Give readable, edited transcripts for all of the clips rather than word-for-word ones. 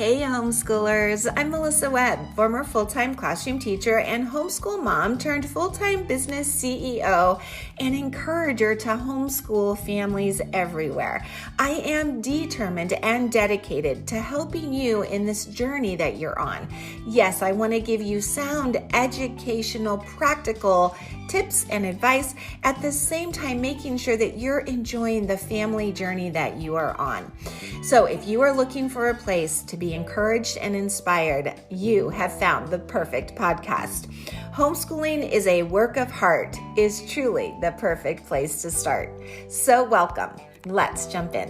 Hey homeschoolers, I'm Melissa Webb, former full-time classroom teacher and homeschool mom turned full-time business CEO and encourager to homeschool families everywhere. I am determined and dedicated to helping you in this journey that you're on. Yes, I want to give you sound, educational, practical tips and advice, at the same time making sure that you're enjoying the family journey that you are on. So if you are looking for a place to be encouraged and inspired, you have found the perfect podcast. Homeschooling is a work of heart is truly the perfect place to start. So welcome. Let's jump in.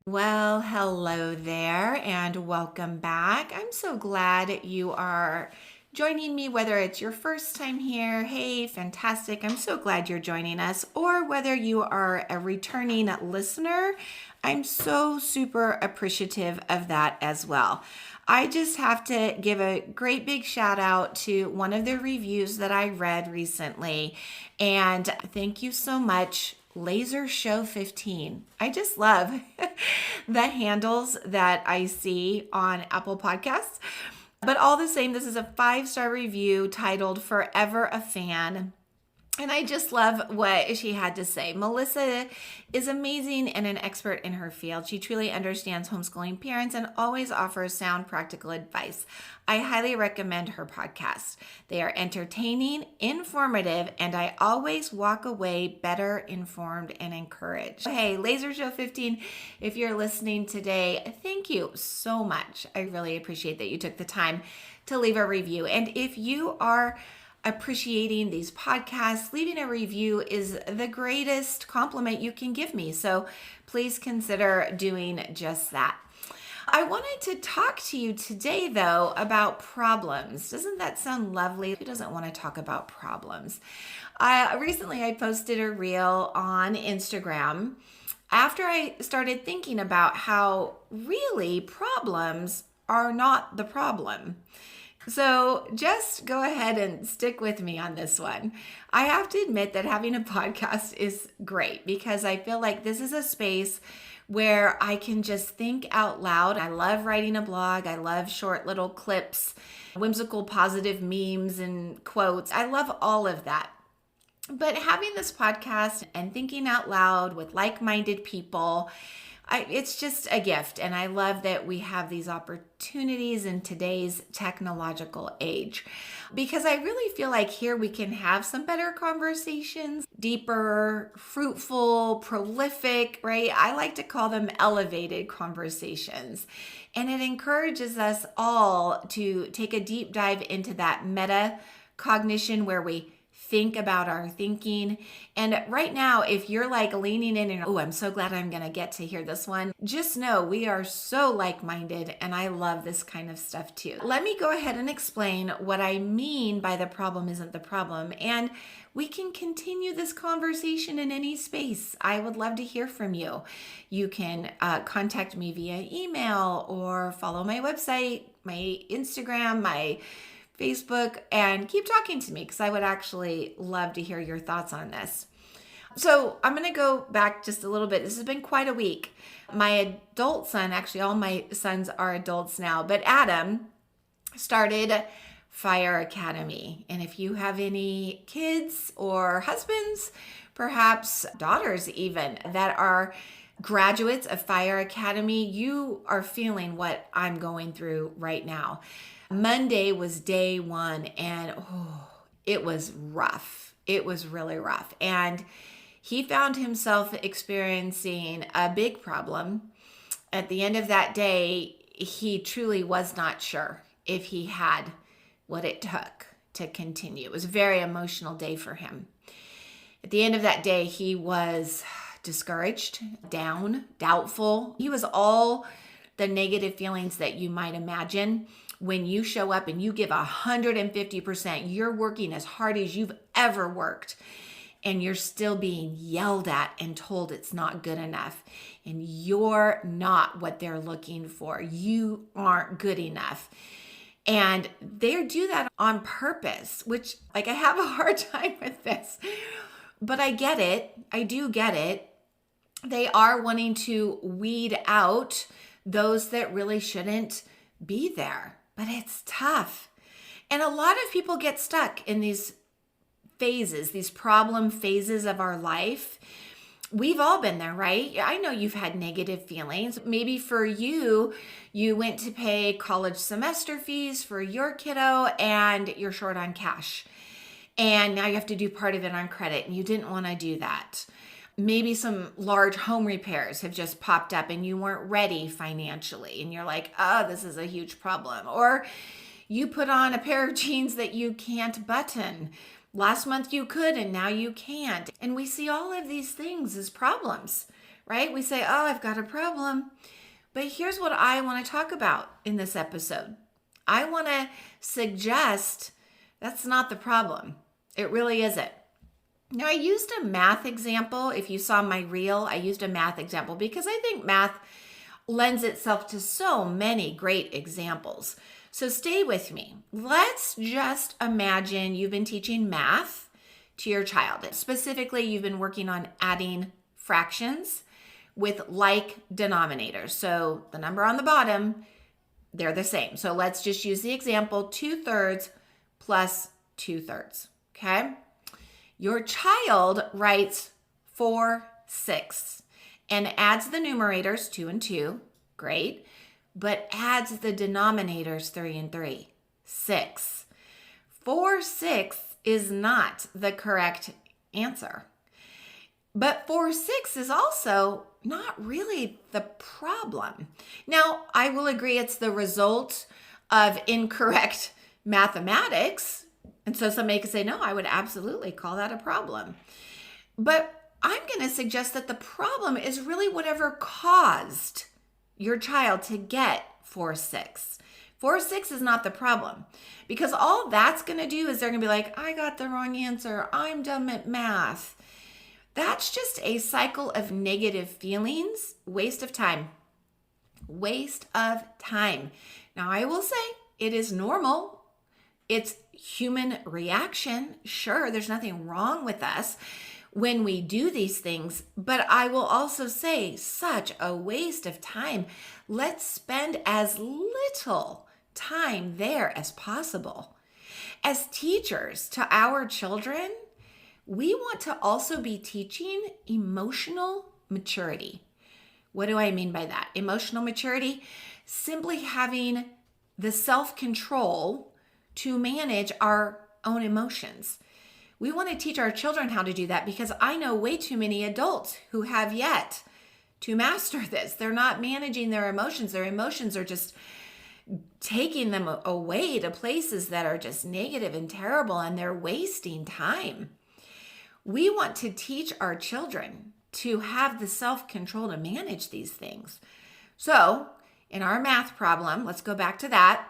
Well, hello there and welcome back. I'm so glad you are joining me, whether it's your first time here. Hey, fantastic. I'm so glad you're joining us. Or whether you are a returning listener, I'm so super appreciative of that as well. I just have to give a great big shout out to one of the reviews that I read recently. And thank you so much, Laser Show 15. I just love the handles that I see on Apple Podcasts. But all the same, this is a 5-star review titled Forever a Fan. And I just love what she had to say. Melissa is amazing and an expert in her field. She truly understands homeschooling parents and always offers sound, practical advice. I highly recommend her podcast. They are entertaining, informative, and I always walk away better informed and encouraged. Hey, Laser Show 15, if you're listening today, thank you so much. I really appreciate that you took the time to leave a review. And if you are appreciating these podcasts, leaving a review is the greatest compliment you can give me. So please consider doing just that. I wanted to talk to you today, though, about problems. Doesn't that sound lovely? Who doesn't want to talk about problems? Recently, I posted a reel on Instagram after I started thinking about how really problems are not the problem. So just go ahead and stick with me on this one. I have to admit that having a podcast is great because I feel like this is a space where I can just think out loud. I love writing a blog. I love short little clips, whimsical positive memes and quotes. I love all of that. But having this podcast and thinking out loud with like-minded people, it's just a gift, and I love that we have these opportunities in today's technological age because I really feel like here we can have some better conversations, deeper, fruitful, prolific, right? I like to call them elevated conversations, and it encourages us all to take a deep dive into that meta cognition where we think about our thinking. And right now, if you're like leaning in and, oh, I'm so glad I'm going to get to hear this one, just know we are so like-minded and I love this kind of stuff too. Let me go ahead and explain what I mean by the problem isn't the problem. And we can continue this conversation in any space. I would love to hear from you. You can contact me via email or follow my website, my Instagram, my Facebook, and keep talking to me because I would actually love to hear your thoughts on this. So I'm going to go back just a little bit. This has been quite a week. My adult son, actually all my sons are adults now, but Adam started Fire Academy. And if you have any kids or husbands, perhaps daughters even, that are graduates of Fire Academy, you are feeling what I'm going through right now. Monday was day one and it was rough. It was really rough. And he found himself experiencing a big problem. At the end of that day, he truly was not sure if he had what it took to continue. It was a very emotional day for him. At the end of that day, he was discouraged, down, doubtful. He was all the negative feelings that you might imagine. When you show up and you give 150%, you're working as hard as you've ever worked, and you're still being yelled at and told it's not good enough, and you're not what they're looking for. You aren't good enough. And they do that on purpose, which, like, I have a hard time with this, but I get it. I do get it. they are wanting to weed out those that really shouldn't be there. But it's tough. And a lot of people get stuck in these phases, these problem phases of our life. We've all been there, right? I know you've had negative feelings. Maybe for you, you went to pay college semester fees for your kiddo and you're short on cash. And now you have to do part of it on credit and you didn't want to do that. Maybe some large home repairs have just popped up and you weren't ready financially. And you're like, oh, this is a huge problem. Or you put on a pair of jeans that you can't button. Last month you could and now you can't. And we see all of these things as problems, right? We say, oh, I've got a problem. But here's what I want to talk about in this episode. I want to suggest that's not the problem. It really isn't. Now, I used a math example. If you saw my reel, I used a math example because I think math lends itself to so many great examples. So stay with me. Let's just imagine you've been teaching math to your child. Specifically, you've been working on adding fractions with like denominators. So the number on the bottom, they're the same. So let's just use the example 2/3 plus 2/3, okay? Your child writes 4/6 and adds the numerators 2 and 2, great, but adds the denominators 3 and 3, 6. 4/6 is not the correct answer. But 4/6 is also not really the problem. Now, I will agree it's the result of incorrect mathematics. And so somebody could say, no, I would absolutely call that a problem. But I'm going to suggest that the problem is really whatever caused your child to get 4/6. 4/6 is not the problem because all that's going to do is they're going to be like, I got the wrong answer. I'm dumb at math. That's just a cycle of negative feelings, waste of time. Waste of time. Now, I will say it is normal. It's human reaction. Sure, there's nothing wrong with us when we do these things, but I will also say such a waste of time. Let's spend as little time there as possible. As teachers to our children, we want to also be teaching emotional maturity. What do I mean by that? Emotional maturity, simply having the self-control to manage our own emotions. We want to teach our children how to do that because I know way too many adults who have yet to master this. They're not managing their emotions. Their emotions are just taking them away to places that are just negative and terrible, and they're wasting time. We want to teach our children to have the self-control to manage these things. So in our math problem, let's go back to that.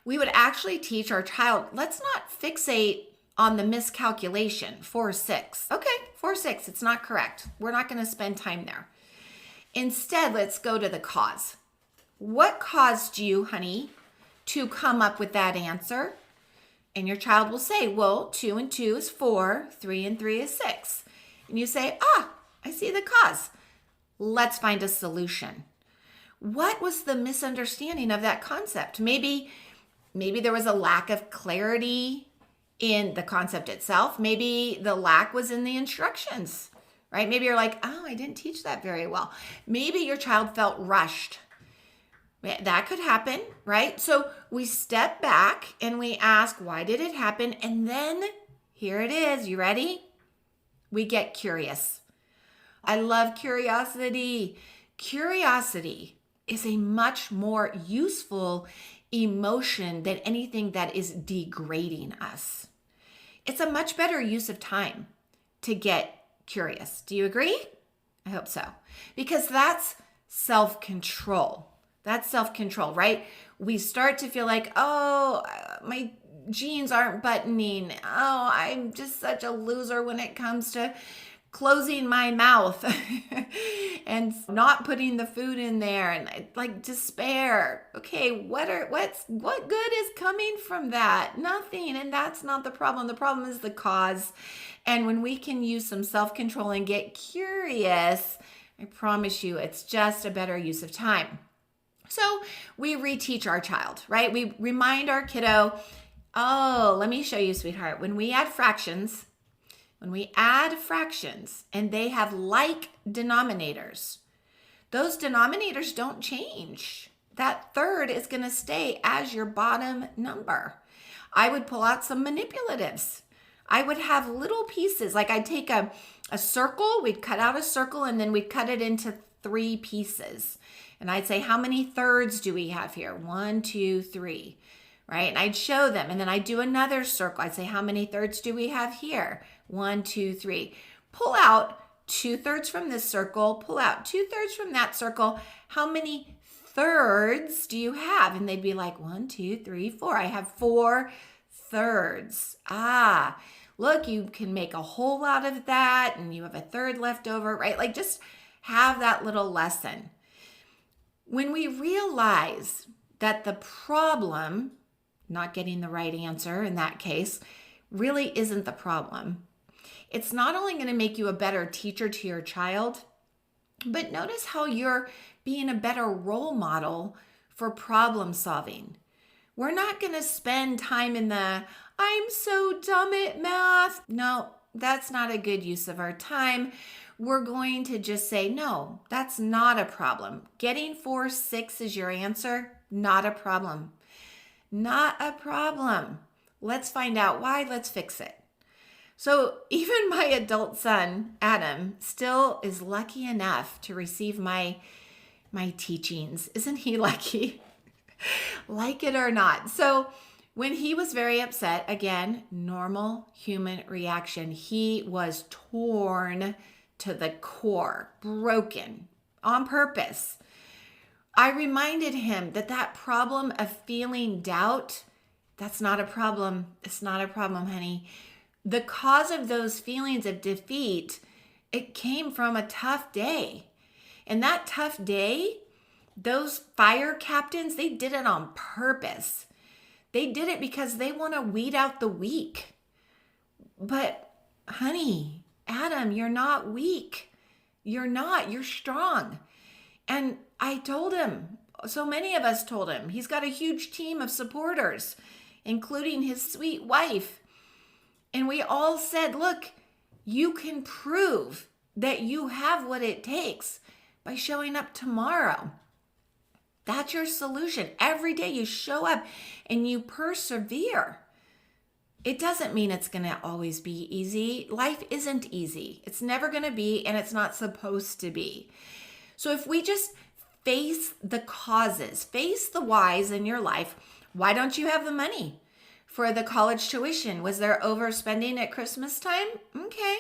We would actually teach our child, let's not fixate on the miscalculation, 4/6. Okay, 4/6, it's not correct. We're not going to spend time there. Instead, let's go to the cause. What caused you, honey, to come up with that answer? And your child will say, well, 2 and 2 is 4, 3 and 3 is 6. And you say, I see the cause. Let's find a solution. What was the misunderstanding of that concept? Maybe there was a lack of clarity in the concept itself. Maybe the lack was in the instructions, right? Maybe you're like, I didn't teach that very well. Maybe your child felt rushed. That could happen, right? So we step back and we ask, why did it happen? And then here it is. You ready? We get curious. I love curiosity. Curiosity is a much more useful emotion than anything that is degrading us. It's a much better use of time to get curious. Do you agree? I hope so. Because that's self-control. That's self-control, right? We start to feel like, my jeans aren't buttoning. I'm just such a loser when it comes to closing my mouth and not putting the food in there, and like despair. Okay, what good is coming from that? Nothing. And that's not the problem. The problem is the cause. And when we can use some self-control and get curious, I promise you it's just a better use of time. So we reteach our child, right? We remind our kiddo, oh, let me show you, sweetheart. When we add fractions and they have like denominators, those denominators don't change. That third is going to stay as your bottom number. I would pull out some manipulatives. I would have little pieces, like I'd take a circle, we'd cut out a circle, and then we'd cut it into 3 pieces. And I'd say, how many thirds do we have here? 1, 2, 3, right? And I'd show them, and then I'd do another circle. I'd say, how many thirds do we have here? 1, 2, 3. Pull out 2/3 from this circle, pull out 2/3 from that circle. How many thirds do you have? And they'd be like, 1, 2, 3, 4. I have 4 thirds. Ah, look, you can make a whole lot of that, and you have a third left over, right? Like, just have that little lesson. When we realize that the problem, not getting the right answer in that case, really isn't the problem, it's not only going to make you a better teacher to your child, but notice how you're being a better role model for problem solving. We're not going to spend time in the, I'm so dumb at math. No, that's not a good use of our time. We're going to just say, no, that's not a problem. Getting 4, 6 is your answer. Not a problem. Not a problem. Let's find out why. Let's fix it. So even my adult son, Adam, still is lucky enough to receive my teachings. Isn't he lucky? Like it or not. So when he was very upset, again, normal human reaction, he was torn to the core, broken on purpose. I reminded him that problem of feeling doubt, that's not a problem. It's not a problem, honey. The cause of those feelings of defeat, it came from a tough day. And that tough day, those fire captains, they did it on purpose. They did it because they want to weed out the weak. But honey, Adam, you're not weak. You're not. You're strong. And I told him, so many of us told him, he's got a huge team of supporters, including his sweet wife. And we all said, look, you can prove that you have what it takes by showing up tomorrow. That's your solution. Every day you show up and you persevere. It doesn't mean it's going to always be easy. Life isn't easy. It's never going to be, and it's not supposed to be. So if we just face the causes, face the whys in your life, why don't you have the money for the college tuition? Was there overspending at Christmas time? Okay.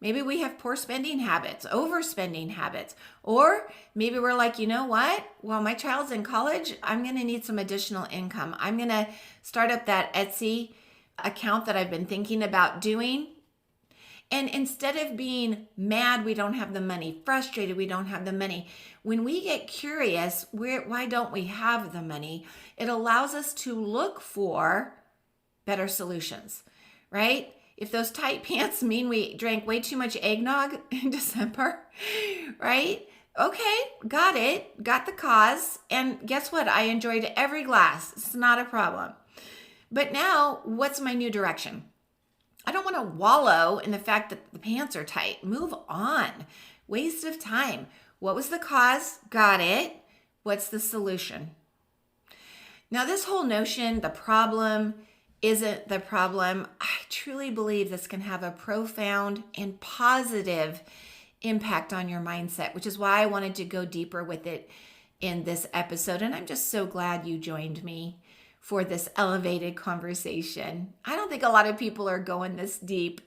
Maybe we have poor spending habits, overspending habits. Or maybe we're like, you know what? While my child's in college, I'm going to need some additional income. I'm going to start up that Etsy account that I've been thinking about doing. And instead of being mad we don't have the money, frustrated we don't have the money, when we get curious, why don't we have the money? It allows us to look for better solutions, right? If those tight pants mean we drank way too much eggnog in December, right? Okay, got it, got the cause. And guess what? I enjoyed every glass. It's not a problem. But now, what's my new direction? I don't want to wallow in the fact that the pants are tight. Move on. Waste of time. What was the cause? Got it. What's the solution? Now, this whole notion, the problem isn't the problem, I truly believe this can have a profound and positive impact on your mindset, which is why I wanted to go deeper with it in this episode. And I'm just so glad you joined me for this elevated conversation. I don't think a lot of people are going this deep,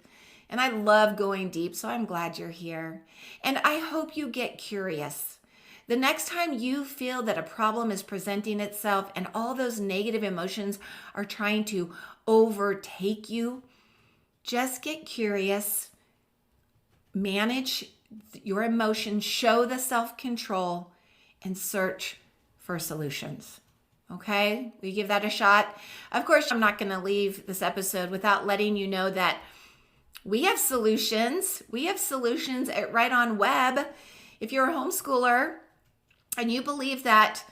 and I love going deep, so I'm glad you're here. And I hope you get curious. The next time you feel that a problem is presenting itself and all those negative emotions are trying to overtake you, just get curious. manage your emotions, show the self-control, and search for solutions. Okay, we give that a shot. Of course, I'm not going to leave this episode without letting you know that we have solutions. We have solutions at Right On Web. If you're a homeschooler and you believe that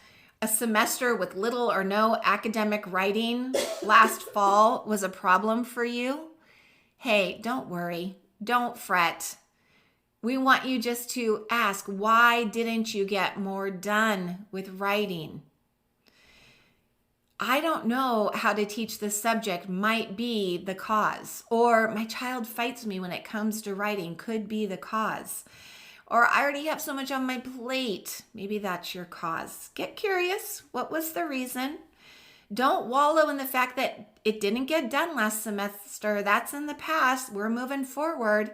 a semester with little or no academic writing last fall was a problem for you, hey, don't worry. Don't fret. We want you just to ask, why didn't you get more done with writing? I don't know how to teach this subject might be the cause, or my child fights me when it comes to writing could be the cause, or I already have so much on my plate. Maybe that's your cause. Get curious. What was the reason? Don't wallow in the fact that it didn't get done last semester. That's in the past. We're moving forward.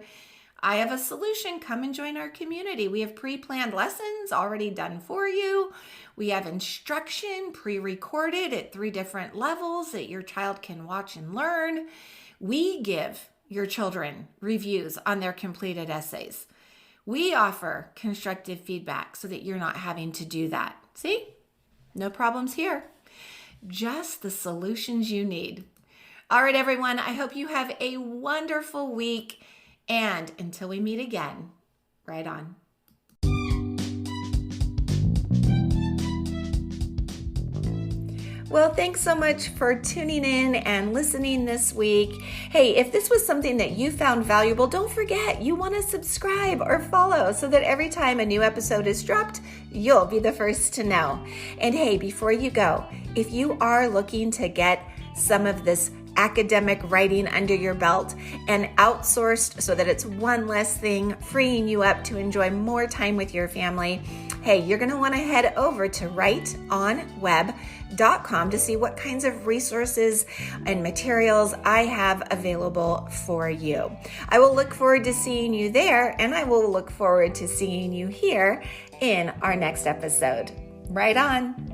I have a solution. Come and join our community. We have pre-planned lessons already done for you. We have instruction pre-recorded at 3 different levels that your child can watch and learn. We give your children reviews on their completed essays. We offer constructive feedback so that you're not having to do that. See? No problems here. Just the solutions you need. All right, everyone. I hope you have a wonderful week. And until we meet again, right on. Well, thanks so much for tuning in and listening this week. Hey, if this was something that you found valuable, don't forget you want to subscribe or follow so that every time a new episode is dropped, you'll be the first to know. And hey, before you go, if you are looking to get some of this academic writing under your belt and outsourced so that it's one less thing, freeing you up to enjoy more time with your family, hey, you're going to want to head over to rightonweb.com to see what kinds of resources and materials I have available for you. I will look forward to seeing you there, and I will look forward to seeing you here in our next episode. Right on.